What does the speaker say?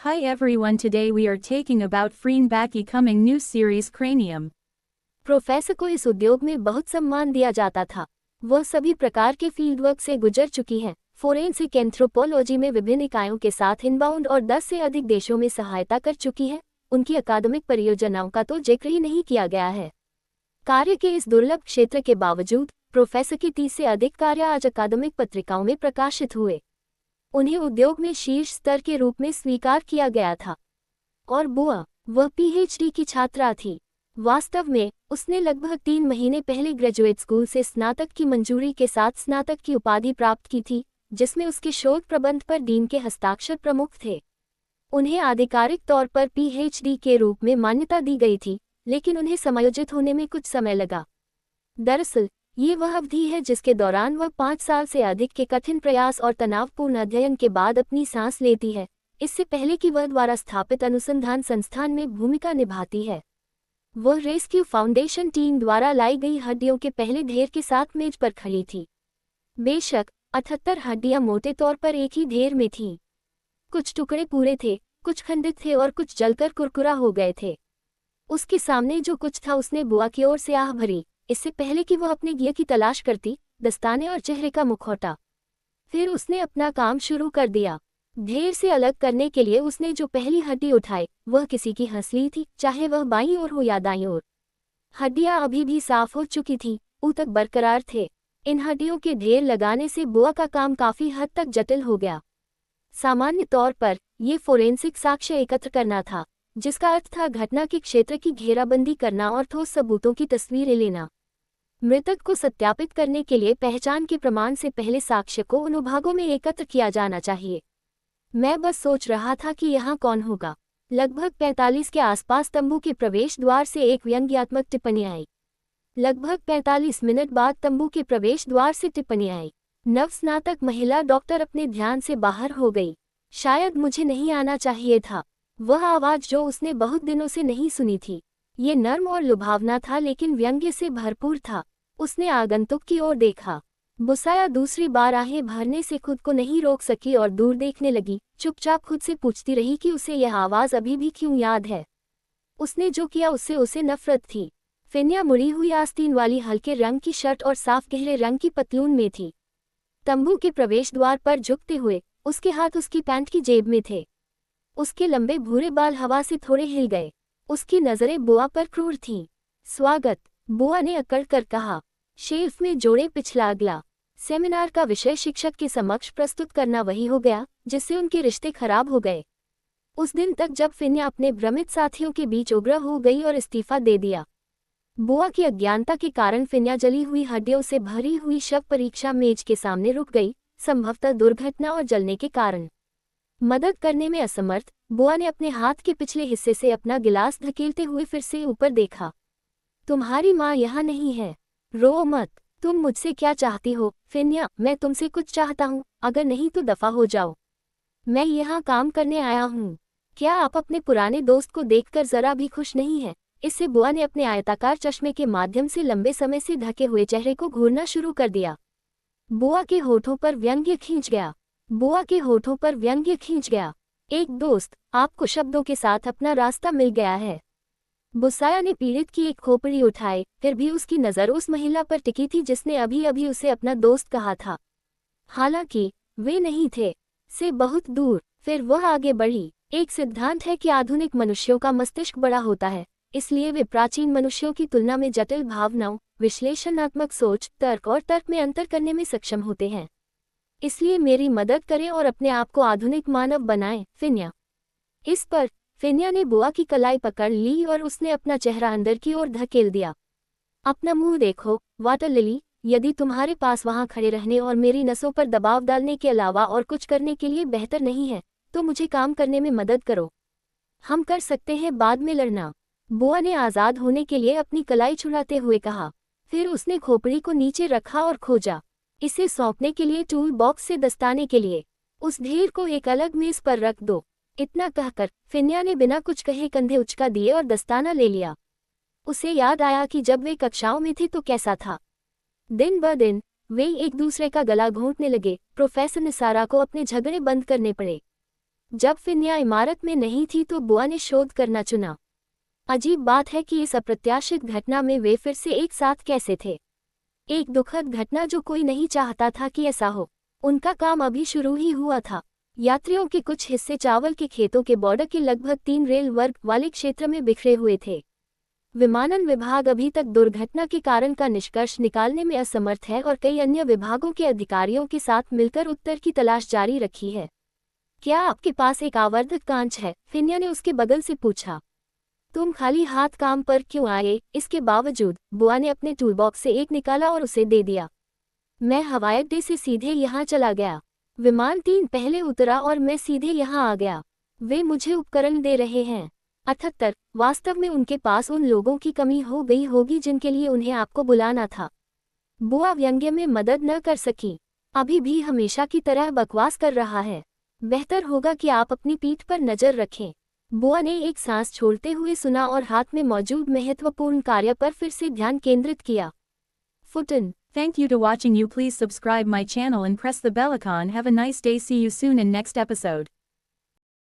Hi everyone, today we are taking about Freenback coming new series Cranium. Professor को इस उद्योग में बहुत सम्मान दिया जाता था। वह सभी प्रकार के फील्डवर्क से गुजर चुकी हैं। फोरेंसिक एंथ्रोपोलॉजी में विभिन्न इकाइयों के साथ इनबाउंड और 10 से अधिक देशों में सहायता कर चुकी है। उनकी अकादमिक परियोजनाओं का तो जिक्र ही नहीं किया गया है। कार्य के इस दुर्लभ क्षेत्र के बावजूद प्रोफेसर की 30 से अधिक कार्य आज अकादमिक पत्रिकाओं में प्रकाशित हुए। उन्हें उद्योग में शीर्ष स्तर के रूप में स्वीकार किया गया था। और बुआ, वह पीएचडी की छात्रा थी। वास्तव में उसने लगभग 3 महीने पहले ग्रेजुएट स्कूल से स्नातक की मंजूरी के साथ स्नातक की उपाधि प्राप्त की थी, जिसमें उसके शोध प्रबंध पर डीन के हस्ताक्षर प्रमुख थे। उन्हें आधिकारिक तौर पर पीएचडी के रूप में मान्यता दी गई थी, लेकिन उन्हें समायोजित होने में कुछ समय लगा। दरअसल ये वह अवधि है जिसके दौरान वह 5 साल से अधिक के कठिन प्रयास और तनावपूर्ण अध्ययन के बाद अपनी सांस लेती है, इससे पहले कि वह द्वारा स्थापित अनुसंधान संस्थान में भूमिका निभाती है। वह रेस्क्यू फाउंडेशन टीम द्वारा लाई गई हड्डियों के पहले ढेर के साथ मेज पर खड़ी थी। बेशक 78 हड्डियां मोटे तौर पर एक ही ढेर में थीं। कुछ टुकड़े पूरे थे, कुछ खंडित थे और कुछ जलकर कुरकुरा हो गए थे। उसके सामने जो कुछ था उसने बुआ की ओर से आह भरी, इससे पहले कि वह अपने गियर की तलाश करती, दस्ताने और चेहरे का मुखौटा। फिर उसने अपना काम शुरू कर दिया। ढेर से अलग करने के लिए उसने जो पहली हड्डी उठाई वह किसी की हंसली थी, चाहे वह बाईं ओर हो या दाईं ओर। हड्डियां अभी भी साफ हो चुकी थीं, ऊतक बरकरार थे। इन हड्डियों के ढेर लगाने से बुआ का काम काफी हद तक जटिल हो गया। सामान्य तौर पर ये फोरेंसिक साक्ष्य एकत्र करना था, जिसका अर्थ था घटना के क्षेत्र की घेराबंदी करना और ठोस सबूतों की तस्वीरें लेना। मृतक को सत्यापित करने के लिए पहचान के प्रमाण से पहले साक्ष्य को अनुभागों में एकत्र किया जाना चाहिए। मैं बस सोच रहा था कि यहाँ कौन होगा। लगभग 45 के आसपास तंबू के प्रवेश द्वार से एक व्यंग्यात्मक टिप्पणी आई। लगभग 45 मिनट बाद तंबू के प्रवेश द्वार से टिप्पणी आई। नवस्नातक महिला डॉक्टर अपने ध्यान से बाहर हो गई। शायद मुझे नहीं आना चाहिए था। वह आवाज जो उसने बहुत दिनों से नहीं सुनी थी। ये नर्म और लुभावना था लेकिन व्यंग्य से भरपूर था। उसने आगंतुक की ओर देखा। बुसाया दूसरी बार आहें भरने से खुद को नहीं रोक सकी और दूर देखने लगी, चुपचाप खुद से पूछती रही कि उसे यह आवाज अभी भी क्यों याद है। उसने जो किया उससे उसे नफरत थी। फिनिया मुड़ी हुई आस्तीन वाली हल्के रंग की शर्ट और साफ गहरे रंग की पतलून में थी। तंबू के प्रवेश द्वार पर झुकते हुए उसके हाथ उसकी पैंट की जेब में थे। उसके लंबे भूरे बाल हवा से थोड़े हिल गए। उसकी नजरें बुआ पर क्रूर थीं। स्वागत, बुआ ने अकड़ कर कहा। शेल्फ में जोड़े पिछला अगला। सेमिनार का विषय शिक्षक के समक्ष प्रस्तुत करना वही हो गया जिससे उनके रिश्ते खराब हो गए। उस दिन तक जब फिनिया अपने भ्रमित साथियों के बीच उग्र हो गई और इस्तीफा दे दिया। बुआ की अज्ञानता के कारण फिनिया जली हुई हड्डियों से भरी हुई शव परीक्षा मेज के सामने रुक गई, संभवतः दुर्घटना और जलने के कारण। मदद करने में असमर्थ, बुआ ने अपने हाथ के पिछले हिस्से से अपना गिलास धकेलते हुए फिर से ऊपर देखा। तुम्हारी माँ यहाँ नहीं है। रो मत। तुम मुझसे क्या चाहती हो फिनिया? मैं तुमसे कुछ चाहता हूँ, अगर नहीं तो दफा हो जाओ। मैं यहाँ काम करने आया हूँ। क्या आप अपने पुराने दोस्त को देखकर जरा भी खुश नहीं है? इससे बुआ ने अपने आयताकार चश्मे के माध्यम से लंबे समय से ढके हुए चेहरे को घूरना शुरू कर दिया। बुआ के होठों पर व्यंग्य खींच गया। बुआ के होठों पर व्यंग्य खींच गया। एक दोस्त, आपको शब्दों के साथ अपना रास्ता मिल गया है। बुसाया ने पीड़ित की एक खोपड़ी उठाई, फिर भी उसकी नज़र उस महिला पर टिकी थी जिसने अभी अभी उसे अपना दोस्त कहा था। हालांकि वे नहीं थे, से बहुत दूर। फिर वह आगे बढ़ी। एक सिद्धांत है कि आधुनिक मनुष्यों का मस्तिष्क बड़ा होता है, इसलिए वे प्राचीन मनुष्यों की तुलना में जटिल भावनाओं, विश्लेषणात्मक सोच, तर्क और तर्क में अंतर करने में सक्षम होते हैं। इसलिए मेरी मदद करें और अपने आप को आधुनिक मानव बनाएं, फिनिया। इस पर फिनिया ने बुआ की कलाई पकड़ ली और उसने अपना चेहरा अंदर की ओर धकेल दिया। अपना मुंह देखो, वाटर लिली। यदि तुम्हारे पास वहां खड़े रहने और मेरी नसों पर दबाव डालने के अलावा और कुछ करने के लिए बेहतर नहीं है, तो मुझे काम करने में मदद करो। हम कर सकते हैं बाद में लड़ना। बुआ ने आज़ाद होने के लिए अपनी कलाई छुड़ाते हुए कहा। फिर उसने खोपड़ी को नीचे रखा और खोजा, इसे सौंपने के लिए टूल बॉक्स से दस्ताने के लिए। उस ढेर को एक अलग मेज पर रख दो। इतना कहकर फिनिया ने बिना कुछ कहे कंधे उचका दिए और दस्ताना ले लिया। उसे याद आया कि जब वे कक्षाओं में थे तो कैसा था। दिन ब दिन वे एक दूसरे का गला घोंटने लगे। प्रोफेसर निसारा को अपने झगड़े बंद करने पड़े। जब फिन्या इमारत में नहीं थी तो बुआ ने शोध करना चुना। अजीब बात है कि इस अप्रत्याशित घटना में वे फिर से एक साथ कैसे थे। एक दुखद घटना जो कोई नहीं चाहता था कि ऐसा हो। उनका काम अभी शुरू ही हुआ था। यात्रियों के कुछ हिस्से चावल के खेतों के बॉर्डर के लगभग 3 रेल वर्ग वाले क्षेत्र में बिखरे हुए थे। विमानन विभाग अभी तक दुर्घटना के कारण का निष्कर्ष निकालने में असमर्थ है और कई अन्य विभागों के अधिकारियों के साथ मिलकर उत्तर की तलाश जारी रखी है। क्या आपके पास एक आवर्धक कांच है? फिन्या ने उसके बगल से पूछा। तुम खाली हाथ काम पर क्यों आए? इसके बावजूद बुआ ने अपने टूलबॉक्स से एक निकाला और उसे दे दिया। मैं हवाई अड्डे से सीधे यहाँ चला गया। विमान 3 पहले उतरा और मैं सीधे यहाँ आ गया। वे मुझे उपकरण दे रहे हैं। 78 वास्तव में उनके पास उन लोगों की कमी हो गई होगी जिनके लिए उन्हें आपको बुलाना था। बुआ व्यंग्य में मदद न कर सकी। अभी भी हमेशा की तरह बकवास कर रहा है। बेहतर होगा कि आप अपनी पीठ पर नजर रखें। बुआ ने एक सांस छोड़ते हुए सुना और हाथ में मौजूद महत्वपूर्ण कार्य पर फिर से ध्यान केंद्रित किया। फुटन। Thank you to watching. You please subscribe my channel and press the bell icon. Have a nice day. See you soon in next episode.